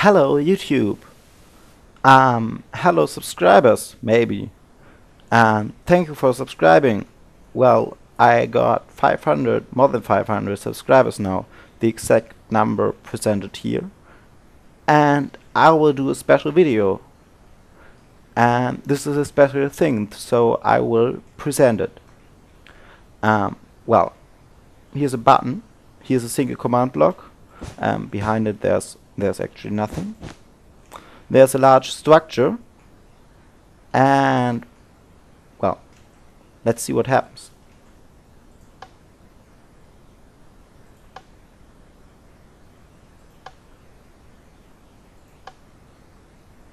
Hello YouTube. Hello subscribers, maybe. Thank you for subscribing. Well, I got 500, more than 500 subscribers now, the exact number presented here. And I will do a special video. And this is a special thing, so I will present it. Well, here's a button. Here's a single command block. Behind it there's actually nothing. There's a large structure, and well, let's see what happens.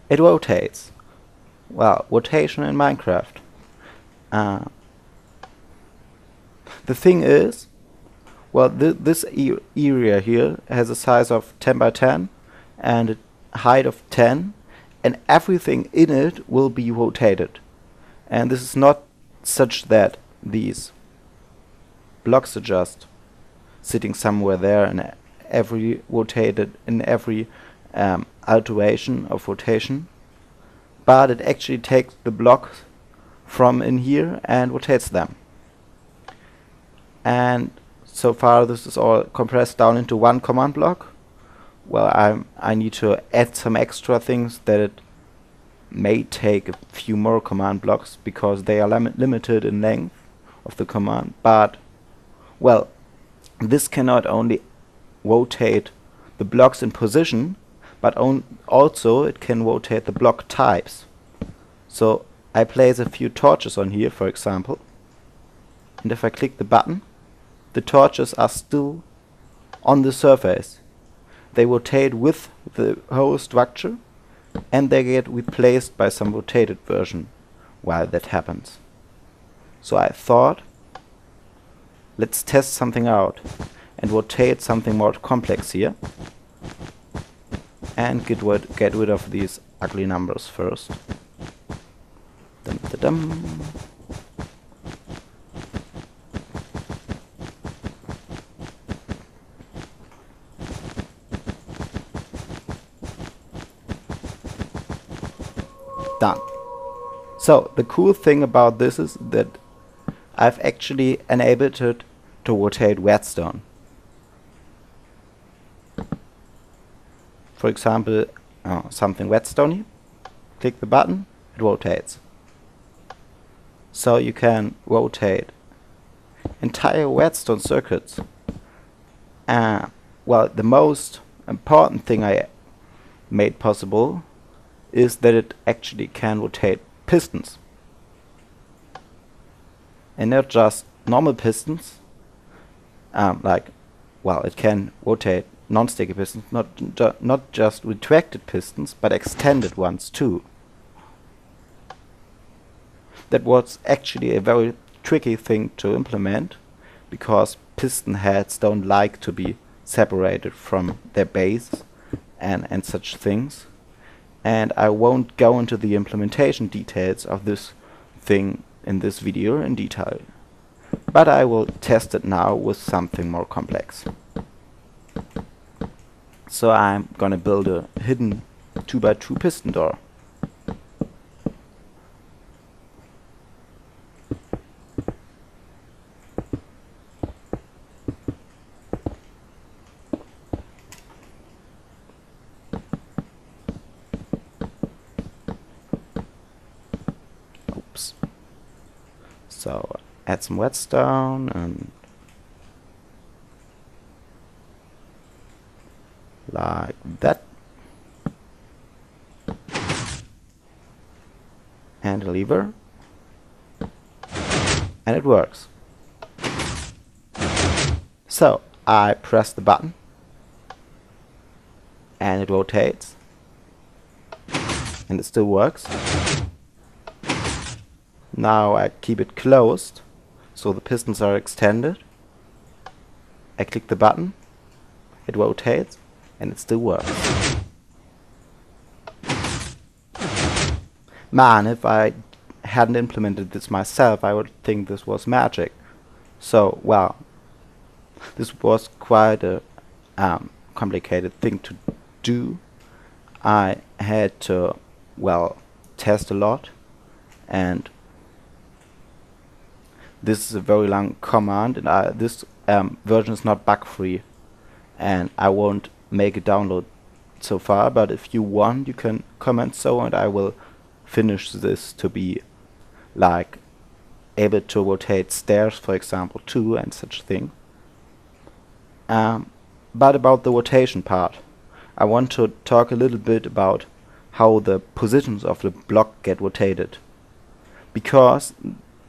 It rotates. Well, rotation in Minecraft. The thing is, well, this area here has a size of 10 by 10 and a height of 10, and everything in it will be rotated. And this is not such that these blocks are just sitting somewhere there and every alteration of rotation, but it actually takes the blocks from in here and rotates them. And so far this is all compressed down into one command block. Well, I need to add some extra things that it may take a few more command blocks because they are limited in length of the command. But well, this can not only rotate the blocks in position, but also it can rotate the block types. So I place a few torches on here, for example, and if I click the button, the torches are still on the surface. They rotate with the whole structure, and they get replaced by some rotated version while that happens. So I thought, let's test something out and rotate something more complex here, and get rid of these ugly numbers first. Dum -da -dum. Done. So the cool thing about this is that I've actually enabled it to rotate redstone. For example, something redstoney, click the button, it rotates. So you can rotate entire redstone circuits. Well, the most important thing I made possible is that it actually can rotate pistons. And not just normal pistons, it can rotate non-sticky pistons, not just retracted pistons, but extended ones too. That was actually a very tricky thing to implement, because piston heads don't like to be separated from their base and such things. And I won't go into the implementation details of this thing in this video in detail, but I will test it now with something more complex. So I'm gonna build a hidden 2x2 piston door. Oops. So add some redstone and like that, and a lever, and it works. So I press the button and it rotates, and it still works. Now I keep it closed so the pistons are extended. I click the button, it rotates, and it still works. Man, if I hadn't implemented this myself, I would think this was magic. So, well, this was quite a complicated thing to do, I had to, well, test a lot, and this is a very long command, and this version is not bug free, and I won't make a download so far, but if you want you can comment so, and I will finish this to be like able to rotate stairs, for example, too, and such thing. But about the rotation part, I want to talk a little bit about how the positions of the block get rotated, because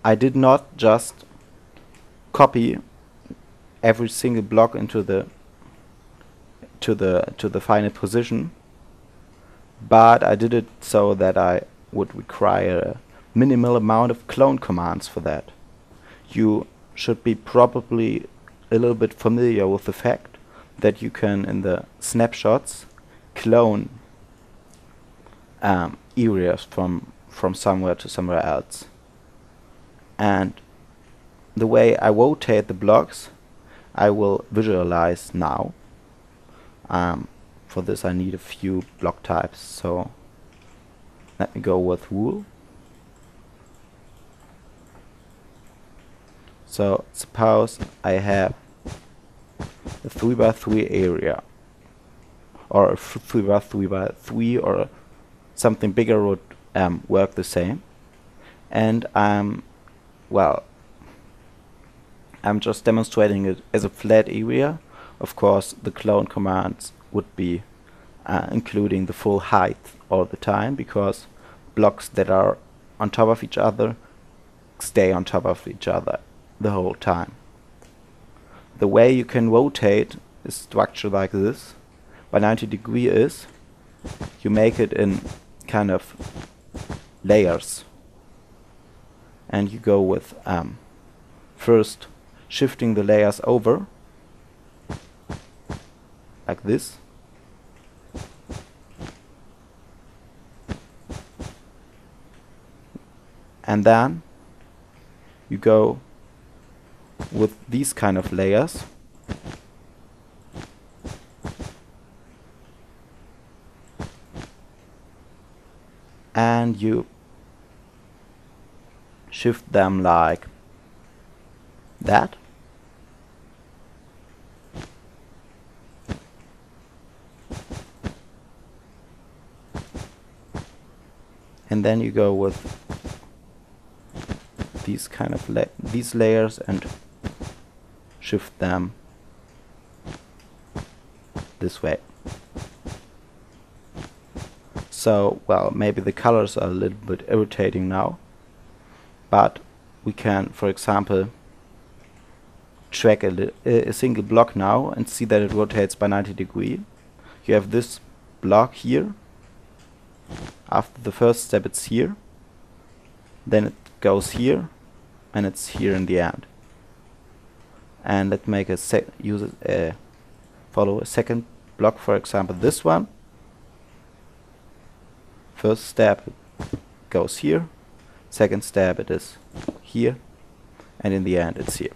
I did not just copy every single block into the to the final position, but I did it so that I would require a minimal amount of clone commands for that. You should be probably a little bit familiar with the fact that you can, in the snapshots, clone areas from somewhere to somewhere else. And the way I rotate the blocks I will visualize now. For this I need a few block types, so let me go with rule. So suppose I have a 3x3 area, or a 3x3x3, or something bigger would work the same. And well, I'm just demonstrating it as a flat area. Of course, the clone commands would be including the full height all the time, because blocks that are on top of each other stay on top of each other the whole time. The way you can rotate a structure like this by 90 degrees is you make it in kind of layers, and you go with first shifting the layers over like this, and then you go with these kind of layers, and you shift them like that. And then you go with these kind of these layers and shift them this way. So, well, maybe the colors are a little bit irritating now, but we can, for example, track a single block now and see that it rotates by 90 degrees. You have this block here. After the first step it's here, then it goes here, and it's here in the end. And let's make a follow a second block, for example this one. First step it goes here, second step it is here, and in the end it's here.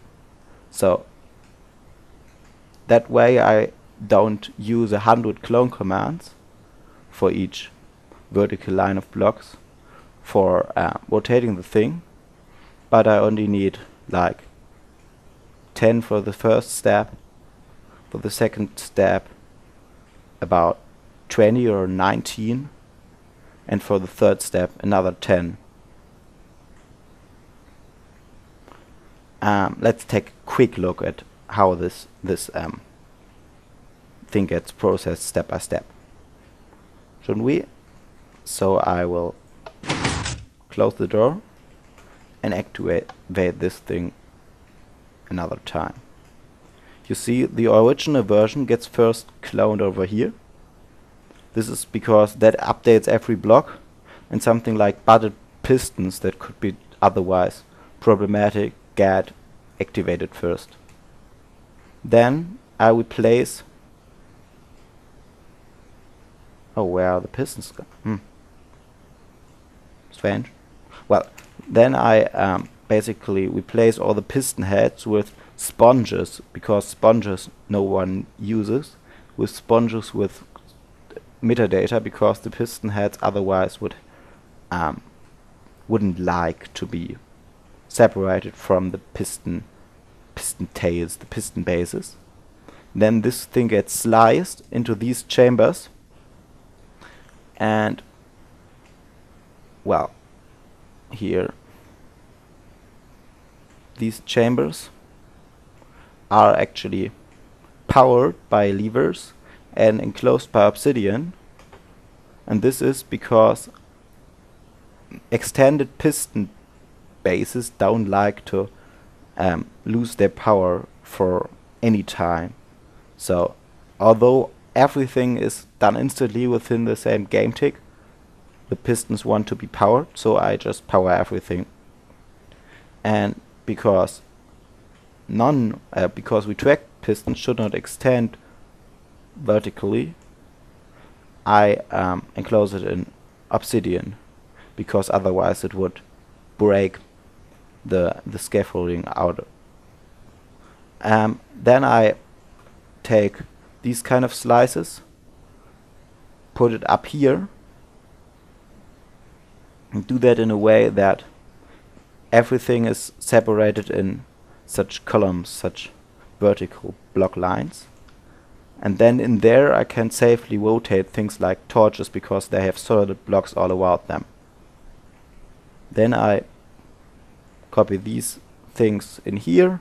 So that way I don't use 100 clone commands for each vertical line of blocks for rotating the thing, but I only need like 10 for the first step, for the second step about 20 or 19, and for the third step another 10. Let's take a quick look at how this thing gets processed step by step, shouldn't we? So I will close the door and activate this thing another time. You see, the original version gets first cloned over here. This is because that updates every block, and something like butted pistons that could be otherwise problematic get activated first. Then I replace. Oh, where are the pistons gone? Strange. Well, then I basically replace all the piston heads with sponges, because sponges no one uses, with sponges with metadata because the piston heads otherwise wouldn't like to be separated from the piston tails, the piston bases. Then this thing gets sliced into these chambers, and well, here these chambers are actually powered by levers and enclosed by obsidian, and this is because extended piston bases don't like to lose their power for any time. So although everything is done instantly within the same game tick, the pistons want to be powered, so I just power everything. And because retract pistons should not extend vertically, I enclose it in obsidian, because otherwise it would break the scaffolding out. Then I take these kind of slices, put it up here, and do that in a way that everything is separated in such columns, such vertical block lines. And then in there I can safely rotate things like torches because they have solid blocks all around them. Then I copy these things in here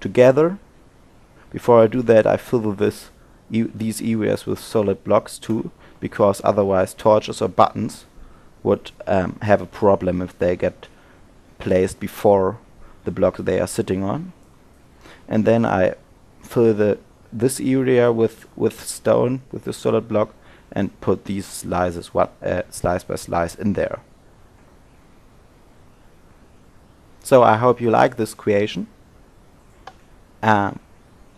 together. Before I do that, I fill these areas with solid blocks too, because otherwise torches or buttons would have a problem if they get placed before the block they are sitting on. And then I fill this area with stone, with the solid block, and put these slices slice by slice in there. So I hope you like this creation.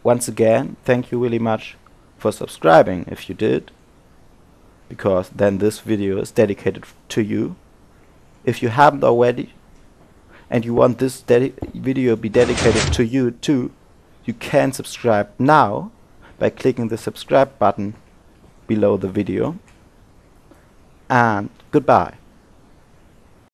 Once again, thank you really much for subscribing if you did, because then this video is dedicated to you. If you haven't already, and you want this video be dedicated to you too, you can subscribe now by clicking the subscribe button below the video. And goodbye.